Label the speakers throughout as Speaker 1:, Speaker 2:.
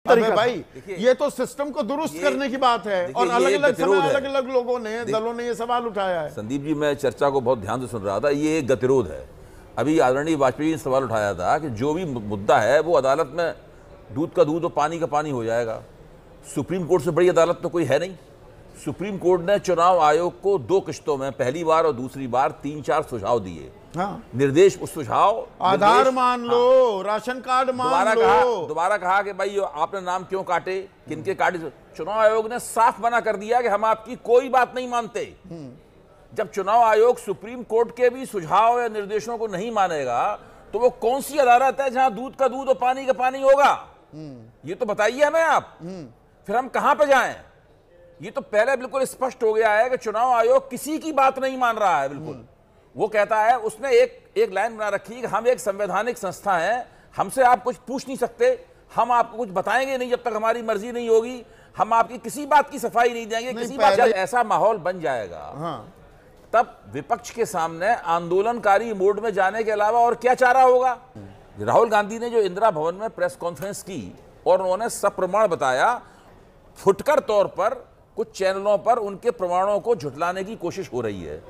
Speaker 1: तरीका भाई, ये तो सिस्टम को दुरुस्त करने की बात है और अलग अलग समय अलग अलग लोगों ने दलों ने ये सवाल उठाया है।
Speaker 2: संदीप जी, मैं चर्चा को बहुत ध्यान से सुन रहा था। ये एक गतिरोध है। अभी आदरणीय वाजपेयी ने सवाल उठाया था कि जो भी मुद्दा है वो अदालत में दूध का दूध और पानी का पानी हो जाएगा। सुप्रीम कोर्ट से बड़ी अदालत तो कोई है नहीं। सुप्रीम कोर्ट ने चुनाव आयोग को 2 किश्तों में, पहली बार और दूसरी बार, 3-4 सुझाव दिए।
Speaker 1: हाँ।
Speaker 2: निर्देश, उस सुझाव,
Speaker 1: आधार मान लो, राशन कार्ड मान लो।
Speaker 2: दोबारा कहा कि भाई आपने नाम क्यों काटे, किनके काटे। चुनाव आयोग ने साफ मना कर दिया कि हम आपकी कोई बात नहीं मानते। जब चुनाव आयोग सुप्रीम कोर्ट के भी सुझाव या निर्देशों को नहीं मानेगा तो वो कौन सी अदालत है जहां दूध का दूध और पानी का पानी होगा? ये तो बताइए हमें आप। फिर हम कहां पे जाएं? ये तो पहले बिल्कुल स्पष्ट हो गया है कि चुनाव आयोग किसी की बात नहीं मान रहा है। बिल्कुल वो कहता है, उसने एक लाइन बना रखी है कि हम एक संवैधानिक संस्था हैं, हमसे आप कुछ पूछ नहीं सकते, हम आपको कुछ बताएंगे नहीं जब तक हमारी मर्जी नहीं होगी, हम आपकी किसी बात की सफाई नहीं देंगे। किसी बात, जब ऐसा माहौल बन जाएगा
Speaker 1: हाँ।
Speaker 2: तब विपक्ष के सामने आंदोलनकारी मोड में जाने के अलावा और क्या चारा होगा? राहुल गांधी ने जो इंदिरा भवन में प्रेस कॉन्फ्रेंस की और उन्होंने सप्रमाण बताया, फुटकर तौर पर कुछ चैनलों पर उनके प्रमाणों को झुठलाने की कोशिश हो रही है,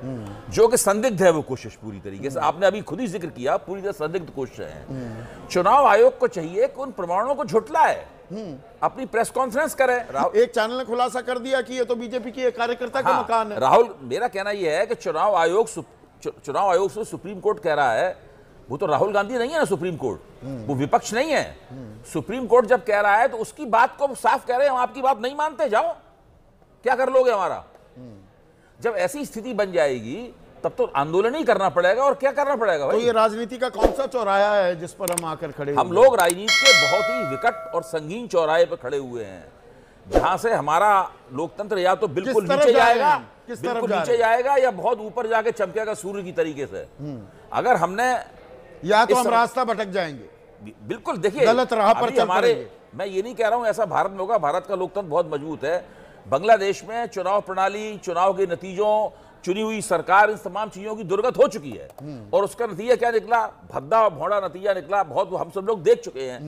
Speaker 2: जो कि संदिग्ध है। वो कोशिश पूरी तरीके से, आपने अभी खुद ही जिक्र किया, पूरी तरह संदिग्ध कोशिश है। चुनाव आयोग को चाहिए कि उन प्रमाणों को झुठलाए, अपनी प्रेस कॉन्फ्रेंस करे।
Speaker 1: एक चैनल ने खुलासा कर दिया कि ये तो बीजेपी की एक कार्यकर्ता का मकान है।
Speaker 2: राहुल, मेरा कहना यह है कि चुनाव आयोग से सुप्रीम कोर्ट कह रहा है, वो तो राहुल गांधी नहीं है ना सुप्रीम कोर्ट, वो विपक्ष नहीं है। सुप्रीम कोर्ट जब कह रहा है तो उसकी बात को साफ कह रहे हैं, हम आपकी बात नहीं मानते, जाओ, क्या कर लोगे हमारा? जब ऐसी स्थिति बन जाएगी तब तो आंदोलन ही करना पड़ेगा। और क्या करना पड़ेगा भाई?
Speaker 1: तो ये राजनीति का कौन सा चौराहा है जिस पर हम आकर खड़े?
Speaker 2: हम लोग राजनीति के बहुत ही विकट और संगीन चौराहे पर खड़े हुए हैं, जहां से हमारा लोकतंत्र या तो बिल्कुल नीचे जाएगा, या बहुत ऊपर जाके चमकेगा सूर्य की तरीके से। अगर हमने,
Speaker 1: या तो हम रास्ता भटक जाएंगे।
Speaker 2: बिल्कुल, देखिए
Speaker 1: गलत राह पर चल
Speaker 2: हमारे, मैं ये नहीं कह रहा हूं ऐसा भारत में होगा। भारत का लोकतंत्र बहुत मजबूत है। बांग्लादेश में चुनाव प्रणाली, चुनाव के नतीजों, चुनी हुई सरकार, इन तमाम चीजों की दुर्गत हो चुकी है और उसका नतीजा क्या निकला? भद्दा और भौड़ा नतीजा निकला। बहुत हम सब लोग देख चुके हैं।